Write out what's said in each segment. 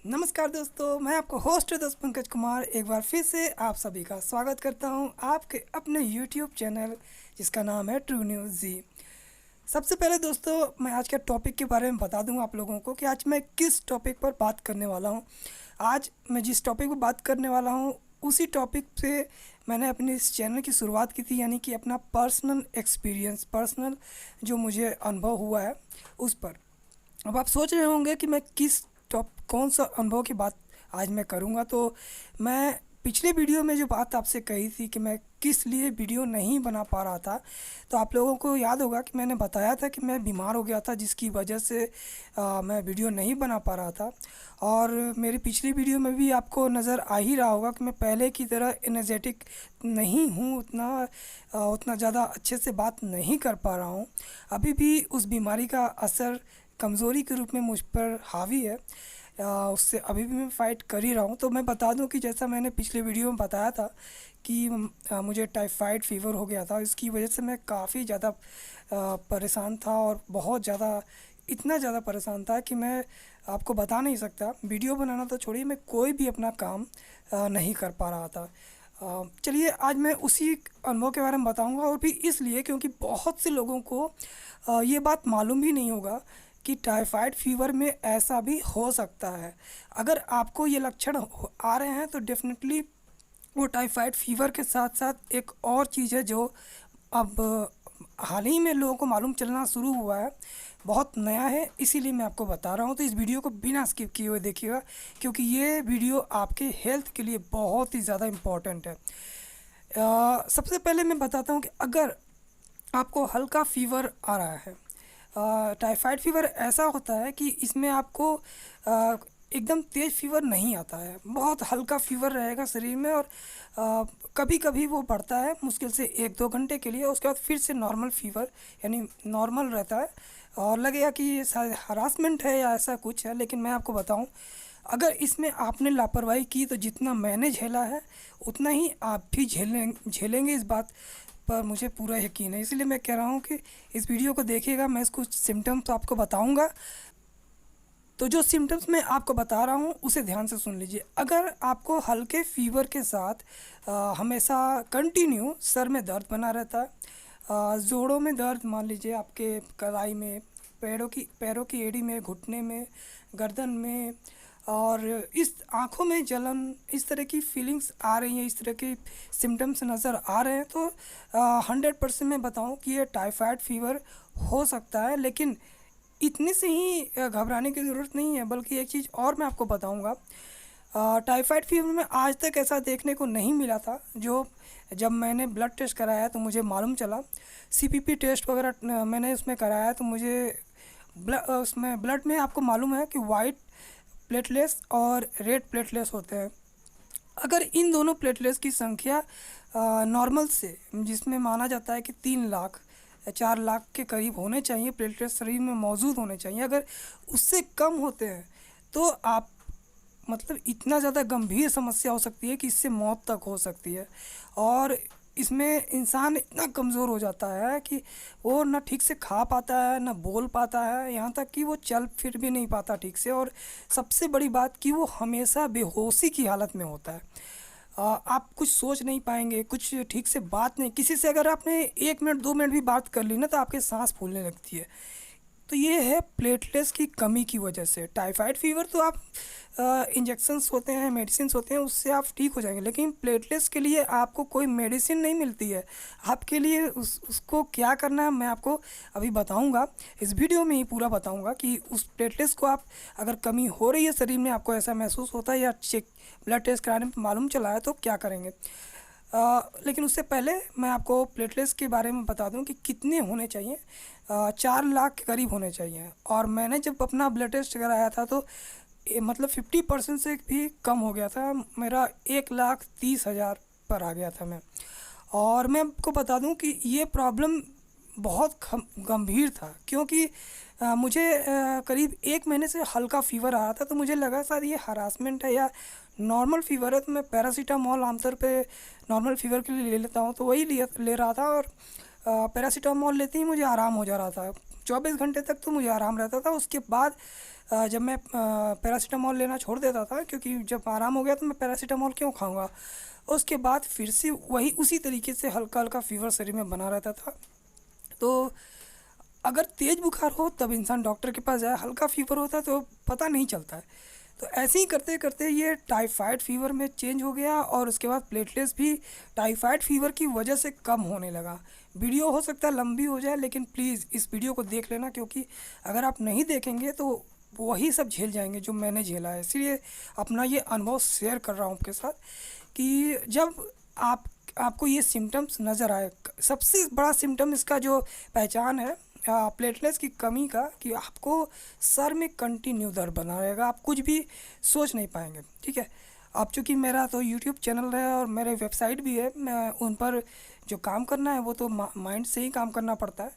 नमस्कार दोस्तों, मैं आपका होस्ट दोस्त पंकज कुमार एक बार फिर से आप सभी का स्वागत करता हूं आपके अपने यूट्यूब चैनल जिसका नाम है ट्रू न्यूज़ जी। सबसे पहले दोस्तों मैं आज के टॉपिक के बारे में बता दूं आप लोगों को कि आज मैं किस टॉपिक पर बात करने वाला हूं। आज मैं जिस टॉपिक पर बात करने वाला हूं उसी टॉपिक से मैंने अपने इस चैनल की शुरुआत की थी, यानी कि अपना पर्सनल एक्सपीरियंस, पर्सनल जो मुझे अनुभव हुआ है उस पर। अब आप सोच रहे होंगे कि मैं किस टॉप कौन सा अनुभव की बात आज मैं करूंगा। तो मैं पिछले वीडियो में जो बात आपसे कही थी कि मैं किस लिए वीडियो नहीं बना पा रहा था, तो आप लोगों को याद होगा कि मैंने बताया था कि मैं बीमार हो गया था जिसकी वजह से मैं वीडियो नहीं बना पा रहा था। और मेरी पिछली वीडियो में भी आपको नज़र आ ही रहा होगा कि मैं पहले की तरह एनर्जेटिक नहीं हूँ, उतना ज़्यादा अच्छे से बात नहीं कर पा रहा हूँ। अभी भी उस बीमारी का असर कमज़ोरी के रूप में मुझ पर हावी है। उससे अभी भी मैं फ़ाइट कर ही रहा हूँ। तो मैं बता दूँ कि जैसा मैंने पिछले वीडियो में बताया था कि मुझे टाइफाइड फ़ीवर हो गया था। इसकी वजह से मैं काफ़ी ज़्यादा परेशान था, और बहुत ज़्यादा, इतना ज़्यादा परेशान था कि मैं आपको बता नहीं सकता। वीडियो बनाना तो छोड़िए, मैं कोई भी अपना काम नहीं कर पा रहा था। चलिए आज मैं उसी अनुभव के बारे में बताऊंगा, और भी इसलिए क्योंकि बहुत से लोगों को ये बात मालूम भी नहीं होगा कि टाइफाइड फीवर में ऐसा भी हो सकता है। अगर आपको ये लक्षण आ रहे हैं तो डेफिनेटली वो टाइफाइड फीवर के साथ साथ एक और चीज़ है जो अब हाल ही में लोगों को मालूम चलना शुरू हुआ है, बहुत नया है, इसीलिए मैं आपको बता रहा हूँ। तो इस वीडियो को बिना स्किप किए हुए देखिएगा, क्योंकि ये वीडियो आपके हेल्थ के लिए बहुत ही ज़्यादा इम्पॉर्टेंट है। सबसे पहले मैं बताता हूँ कि अगर आपको हल्का फीवर आ रहा है, टाइफाइड फीवर ऐसा होता है कि इसमें आपको एकदम तेज़ फीवर नहीं आता है, बहुत हल्का फीवर रहेगा शरीर में, और कभी कभी वो बढ़ता है मुश्किल से 1-2 घंटे के लिए, उसके बाद फिर से नॉर्मल फीवर यानी नॉर्मल रहता है। और लगेगा कि ये शायद हरासमेंट है या ऐसा कुछ है, लेकिन मैं आपको बताऊं, अगर इसमें आपने लापरवाही की तो जितना मैंने झेला है उतना ही आप भी झेलेंगे, इस बात पर मुझे पूरा यकीन है। इसलिए मैं कह रहा हूँ कि इस वीडियो को देखिएगा। मैं इसको सिम्टम्स आपको बताऊँगा, तो जो सिम्टम्स मैं आपको बता रहा हूँ उसे ध्यान से सुन लीजिए। अगर आपको हल्के फीवर के साथ हमेशा कंटिन्यू सर में दर्द बना रहता है, जोड़ों में दर्द, मान लीजिए आपके कलाई में, पैरों की एड़ी में, घुटने में, गर्दन में, और इस आँखों में जलन, इस तरह की फीलिंग्स आ रही हैं, इस तरह के सिम्टम्स नज़र आ रहे हैं, तो 100% मैं बताऊं कि ये टाइफाइड फीवर हो सकता है। लेकिन इतने से ही घबराने की ज़रूरत नहीं है, बल्कि एक चीज़ और मैं आपको बताऊंगा। टाइफाइड फीवर में आज तक ऐसा देखने को नहीं मिला था, जो जब मैंने ब्लड टेस्ट कराया तो मुझे मालूम चला। सीपीपी टेस्ट वगैरह मैंने उसमें कराया तो मुझे उसमें ब्लड में आपको मालूम है कि वाइट प्लेटलेट्स और रेड प्लेटलेट्स होते हैं। अगर इन दोनों प्लेटलेट्स की संख्या नॉर्मल से, जिसमें माना जाता है कि 3 लाख या 4 लाख के करीब होने चाहिए प्लेटलेट्स शरीर में मौजूद होने चाहिए, अगर उससे कम होते हैं तो आप, मतलब इतना ज़्यादा गंभीर समस्या हो सकती है कि इससे मौत तक हो सकती है। और इसमें इंसान इतना कमज़ोर हो जाता है कि वो ना ठीक से खा पाता है, ना बोल पाता है, यहाँ तक कि वो चल फिर भी नहीं पाता ठीक से। और सबसे बड़ी बात कि वो हमेशा बेहोशी की हालत में होता है। आप कुछ सोच नहीं पाएंगे, कुछ ठीक से बात नहीं, किसी से अगर आपने 1 मिनट 2 मिनट भी बात कर ली ना तो आपके सांस फूलने लगती है। तो ये है प्लेटलेट्स की कमी की वजह से टाइफाइड फीवर। तो आप इंजेक्शन्स होते हैं, मेडिसिन होते हैं, उससे आप ठीक हो जाएंगे, लेकिन प्लेटलेट्स के लिए आपको कोई मेडिसिन नहीं मिलती है। आपके लिए उसको क्या करना है मैं आपको अभी बताऊंगा, इस वीडियो में ही पूरा बताऊंगा कि उस प्लेटलेट्स को आप, अगर कमी हो रही है शरीर में, आपको ऐसा महसूस होता है या चेक ब्लड टेस्ट कराने पर मालूम चला है, तो क्या करेंगे। लेकिन उससे पहले मैं आपको प्लेटलेट्स के बारे में बता दूं कि कितने होने चाहिए। 4 लाख के करीब होने चाहिए। और मैंने जब अपना ब्लड टेस्ट कराया था तो मतलब 50% से भी कम हो गया था, मेरा 1,30,000 पर आ गया था मैं। और मैं आपको बता दूं कि ये प्रॉब्लम बहुत गंभीर था, क्योंकि मुझे करीब 1 महीने से हल्का फ़ीवर आ रहा था, तो मुझे लगा शायद ये हरासमेंट है या नॉर्मल फ़ीवर है। तो मैं पैरासीटामॉल आमतौर पे नॉर्मल फ़ीवर के लिए ले लेता हूँ, तो वही ले रहा था। और पैरासीटामॉल लेते ही मुझे आराम हो जा रहा था, 24 घंटे तक तो मुझे आराम रहता था। उसके बाद जब मैं पैरासीटामोल लेना छोड़ देता था, क्योंकि जब आराम हो गया तो मैं पैरासीटामोल क्यों खाऊंगा। उसके बाद फिर से वही उसी तरीके से हल्का हल्का फीवर शरीर में बना रहता था। तो अगर तेज़ बुखार हो तब इंसान डॉक्टर के पास जाए, हल्का फीवर होता है तो पता नहीं चलता है। तो ऐसे ही करते करते ये टाइफाइड फीवर में चेंज हो गया, और उसके बाद प्लेटलेट्स भी टाइफाइड फीवर की वजह से कम होने लगा। वीडियो हो सकता है लंबी हो जाए, लेकिन प्लीज़ इस वीडियो को देख लेना, क्योंकि अगर आप नहीं देखेंगे तो वही सब झेल जाएंगे जो मैंने झेला है। इसलिए अपना ये अनुभव शेयर कर रहा हूँ आपके साथ कि जब आप आपको ये सिम्टम्स नज़र आए, सबसे बड़ा सिम्टम इसका जो पहचान है प्लेटलेट्स की कमी का, कि आपको सर में कंटिन्यू दर्द बना रहेगा, आप कुछ भी सोच नहीं पाएंगे। ठीक है, अब चूँकि मेरा तो यूट्यूब चैनल है और मेरे वेबसाइट भी है, मैं उन पर जो काम करना है वो तो माइंड से ही काम करना पड़ता है।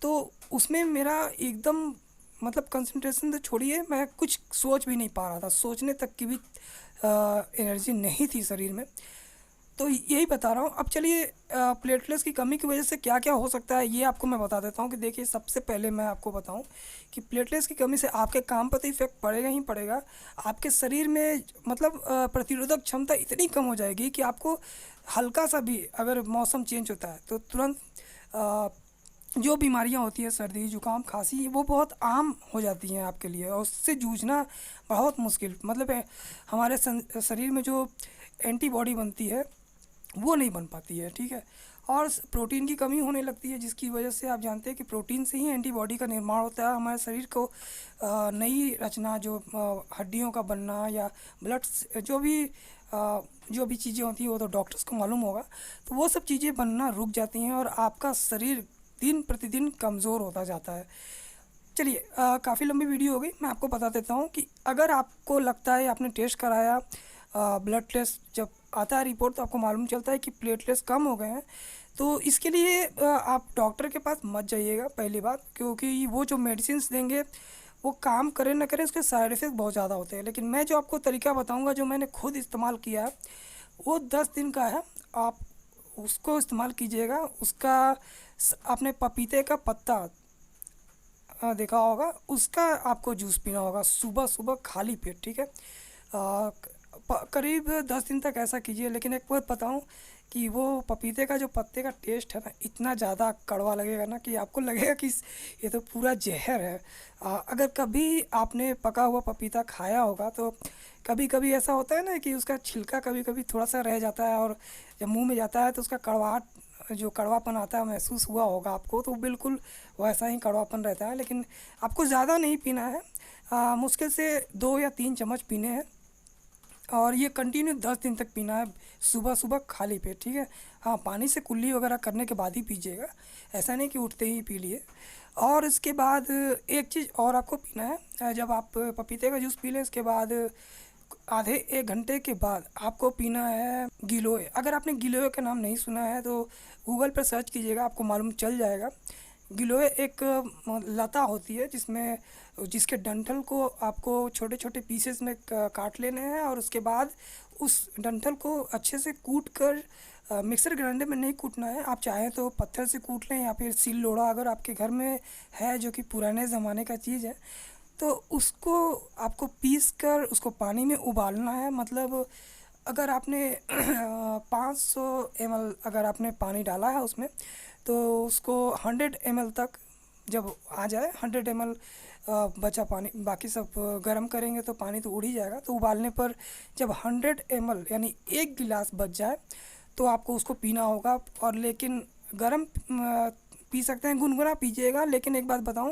तो उसमें मेरा एकदम मतलब कंसंट्रेशन तो छोड़िए, मैं कुछ सोच भी नहीं पा रहा था, सोचने तक की भी एनर्जी नहीं थी शरीर में। तो यही बता रहा हूँ। अब चलिए प्लेटलेट्स की कमी की वजह से क्या क्या हो सकता है ये आपको मैं बता देता हूँ। कि देखिए, सबसे पहले मैं आपको बताऊँ कि प्लेटलेट्स की कमी से आपके काम पर तो इफेक्ट पड़ेगा ही पड़ेगा। आपके शरीर में मतलब प्रतिरोधक क्षमता इतनी कम हो जाएगी कि आपको हल्का सा भी अगर मौसम चेंज होता है तो तुरंत अ, जो बीमारियां होती हैं, सर्दी जुकाम खांसी, वो बहुत आम हो जाती हैं आपके लिए, और उससे जूझना बहुत मुश्किल, मतलब हमारे शरीर में जो एंटीबॉडी बनती है वो नहीं बन पाती है। ठीक है, और प्रोटीन की कमी होने लगती है, जिसकी वजह से आप जानते हैं कि प्रोटीन से ही एंटीबॉडी का निर्माण होता है। हमारे शरीर को नई रचना, जो हड्डियों का बनना या ब्लड, जो भी चीज़ें होती हैं वो तो डॉक्टर्स को मालूम होगा, तो वो सब चीज़ें बनना रुक जाती हैं और आपका शरीर दिन प्रतिदिन कमज़ोर होता जाता है। चलिए, काफ़ी लंबी वीडियो हो गई, मैं आपको बता देता हूँ कि अगर आपको लगता है, आपने टेस्ट कराया, ब्लड टेस्ट जब आता है रिपोर्ट तो आपको मालूम चलता है कि प्लेटलेट्स कम हो गए हैं, तो इसके लिए आप डॉक्टर के पास मत जाइएगा पहली बात, क्योंकि वो जो मेडिसिन देंगे वो काम करें ना करें, उसके साइड इफ़ेक्ट बहुत ज़्यादा होते हैं। लेकिन मैं जो आपको तरीका बताऊंगा, जो मैंने खुद इस्तेमाल किया है, वो 10 दिन का है। आप उसको इस्तेमाल कीजिएगा। उसका आपने पपीते का पत्ता देखा होगा, उसका आपको जूस पीना होगा सुबह सुबह खाली पेट। ठीक है, करीब 10 दिन तक ऐसा कीजिए। लेकिन एक बात बताऊं कि वो पपीते का जो पत्ते का टेस्ट है ना, इतना ज़्यादा कड़वा लगेगा ना कि आपको लगेगा कि ये तो पूरा जहर है। अगर कभी आपने पका हुआ पपीता खाया होगा तो कभी कभी ऐसा होता है ना कि उसका छिलका कभी कभी थोड़ा सा रह जाता है, और जब मुंह में जाता है तो उसका कड़वाहट, जो कड़वापन आता है, महसूस हुआ होगा आपको, तो बिल्कुल वैसा ही कड़वापन रहता है। लेकिन आपको ज़्यादा नहीं पीना है, मुश्किल से 2 या 3 चम्मच पीने हैं, और ये कंटिन्यू 10 दिन तक पीना है, सुबह सुबह खाली पेट। ठीक है, हाँ, पानी से कुल्ली वगैरह करने के बाद ही पीजिएगा, ऐसा नहीं कि उठते ही पी लिए। और इसके बाद एक चीज़ और आपको पीना है, जब आप पपीते का जूस पी लें, इसके बाद आधे 1 घंटे के बाद आपको पीना है गिलोय। अगर आपने गिलोय का नाम नहीं सुना है तो गूगल पर सर्च कीजिएगा, आपको मालूम चल जाएगा। गिलोय एक लता होती है जिसके डंठल को आपको छोटे छोटे पीसेस में काट लेने हैं, और उसके बाद उस डंठल को अच्छे से कूट कर, मिक्सर ग्राइंडर में नहीं कूटना है, आप चाहें तो पत्थर से कूट लें, या फिर सिल लोढ़ा अगर आपके घर में है, जो कि पुराने ज़माने का चीज़ है, तो उसको आपको पीस कर उसको पानी में उबालना है। मतलब अगर आपने 500 ml अगर आपने पानी डाला है उसमें, तो उसको 100 ml तक जब आ जाए, 100 ml बचा पानी, बाकी सब गर्म करेंगे तो पानी तो उड़ ही जाएगा। तो उबालने पर जब 100 ml यानी 1 गिलास बच जाए तो आपको उसको पीना होगा। और लेकिन गर्म पी सकते हैं, गुनगुना पीजिएगा। लेकिन एक बात बताऊं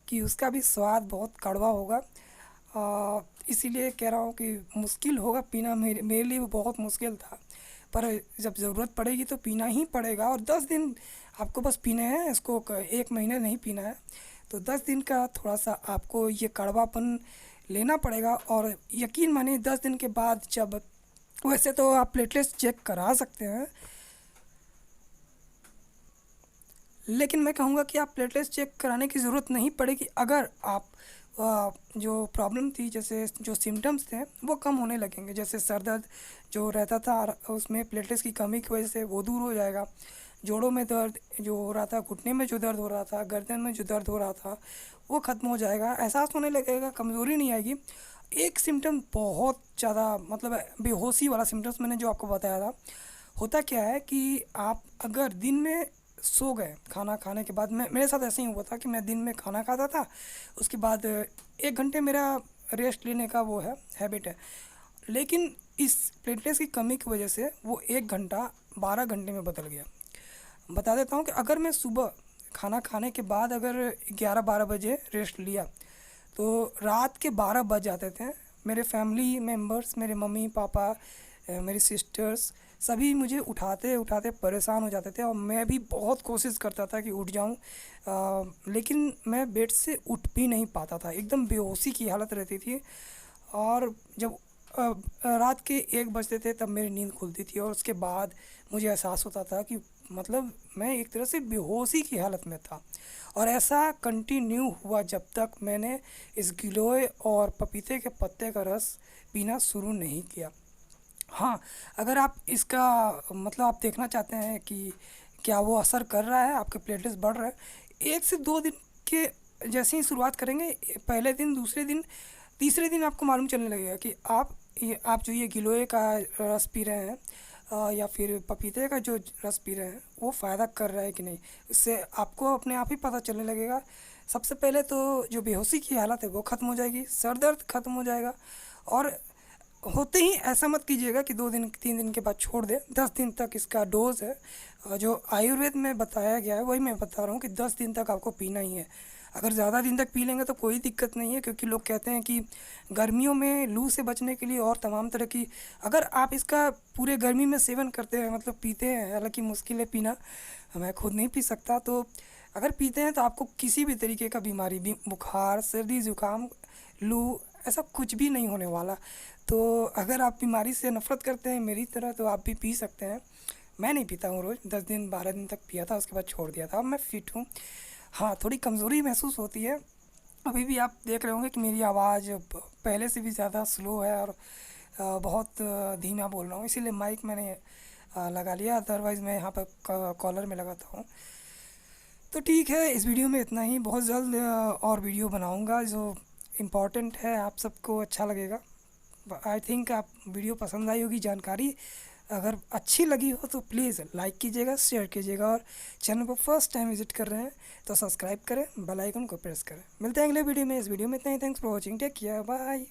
कि उसका भी स्वाद बहुत कड़वा होगा, इसीलिए कह रहा हूँ कि मुश्किल होगा पीना, मेरे लिए वो बहुत मुश्किल था, पर जब ज़रूरत पड़ेगी तो पीना ही पड़ेगा। और 10 दिन आपको बस पीने हैं इसको, 1 महीने नहीं पीना है। तो 10 दिन का थोड़ा सा आपको ये कड़वापन लेना पड़ेगा, और यकीन मानिए 10 दिन के बाद जब, वैसे तो आप प्लेटलेट्स चेक करा सकते हैं, लेकिन मैं कहूँगा कि आप प्लेटलेट्स चेक कराने की ज़रूरत नहीं पड़ेगी अगर आप जो प्रॉब्लम थी, जैसे जो सिम्टम्स थे वो कम होने लगेंगे। जैसे सर दर्द जो रहता था, उसमें प्लेटलेट्स की कमी की वजह से वो दूर हो जाएगा। जोड़ों में दर्द जो हो रहा था, घुटने में जो दर्द हो रहा था, गर्दन में जो दर्द हो रहा था, वो ख़त्म हो जाएगा, एहसास होने लगेगा, कमज़ोरी नहीं आएगी। एक सिम्टम बहुत ज़्यादा मतलब बेहोशी वाला सिम्टम्स मैंने जो आपको बताया था, होता क्या है कि आप अगर दिन में सो गए खाना खाने के बाद, मैं मेरे साथ ऐसे ही हुआ था कि मैं दिन में खाना खाता था, उसके बाद 1 घंटे मेरा रेस्ट लेने का वो है हैबिट है, लेकिन इस प्लेटलेट्स की कमी की वजह से वो 1 घंटा 12 घंटे में बदल गया। बता देता हूँ कि अगर मैं सुबह खाना खाने के बाद अगर 11-12 बजे रेस्ट लिया, तो रात के 12 बज जाते थे। मेरे फैमिली मेम्बर्स, मेरे मम्मी पापा, मेरी सिस्टर्स, सभी मुझे उठाते उठाते परेशान हो जाते थे, और मैं भी बहुत कोशिश करता था कि उठ जाऊं, लेकिन मैं बेड से उठ भी नहीं पाता था, एकदम बेहोशी की हालत रहती थी। और जब रात के 1 बजते थे तब मेरी नींद खुलती थी, और उसके बाद मुझे एहसास होता था कि मतलब मैं एक तरह से बेहोशी की हालत में था। और ऐसा कंटिन्यू हुआ जब तक मैंने इस गिलोय और पपीते के पत्ते का रस पीना शुरू नहीं किया। हाँ, अगर आप इसका मतलब आप देखना चाहते हैं कि क्या वो असर कर रहा है, आपके प्लेटलेट्स बढ़ रहे हैं, 1 से 2 दिन के जैसे ही शुरुआत करेंगे, पहले दिन, दूसरे दिन, तीसरे दिन आपको मालूम चलने लगेगा कि आप जो ये गिलोय का रस पी रहे हैं, या फिर पपीते का जो रस पी रहे हैं, वो फ़ायदा कर रहा है कि नहीं। इससे आपको अपने आप ही पता चलने लगेगा। सबसे पहले तो जो बेहोशी की हालत है वो ख़त्म हो जाएगी, सर दर्द ख़त्म हो जाएगा, और होते ही ऐसा मत कीजिएगा कि 2 दिन 3 दिन के बाद छोड़ दें। 10 दिन तक इसका डोज है, जो आयुर्वेद में बताया गया है वही मैं बता रहा हूँ कि 10 दिन तक आपको पीना ही है। अगर ज़्यादा दिन तक पी लेंगे तो कोई दिक्कत नहीं है, क्योंकि लोग कहते हैं कि गर्मियों में लू से बचने के लिए और तमाम तरह की, अगर आप इसका पूरे गर्मी में सेवन करते हैं, मतलब पीते हैं, हालांकि मुश्किल है पीना, मैं खुद नहीं पी सकता, तो अगर पीते हैं तो आपको किसी भी तरीके का बीमारी भी, बुखार, सर्दी, ज़ुकाम, लू, ऐसा कुछ भी नहीं होने वाला। तो अगर आप बीमारी से नफ़रत करते हैं मेरी तरह, तो आप भी पी सकते हैं। मैं नहीं पीता हूँ रोज़, 10 दिन 12 दिन तक पिया था, उसके बाद छोड़ दिया था, अब मैं फ़िट हूँ। हाँ, थोड़ी कमज़ोरी महसूस होती है, अभी भी आप देख रहे होंगे कि मेरी आवाज़ पहले से भी ज़्यादा स्लो है, और बहुत धीमा बोल रहा हूँ, इसीलिए माइक मैंने लगा लिया, अदरवाइज़ मैं यहाँ पर कॉलर में लगाता हूँ। तो ठीक है, इस वीडियो में इतना ही। बहुत जल्द और वीडियो बनाऊँगा जो इम्पोर्टेंट है, आप सबको अच्छा लगेगा। आई थिंक आप वीडियो पसंद आई होगी, जानकारी अगर अच्छी लगी हो तो प्लीज़ लाइक कीजिएगा, शेयर कीजिएगा, और चैनल को फर्स्ट टाइम विजिट कर रहे हैं तो सब्सक्राइब करें, बेल आइकन को प्रेस करें। मिलते हैं अगले वीडियो में। इस वीडियो में इतना ही। Thanks for watching, take care, bye.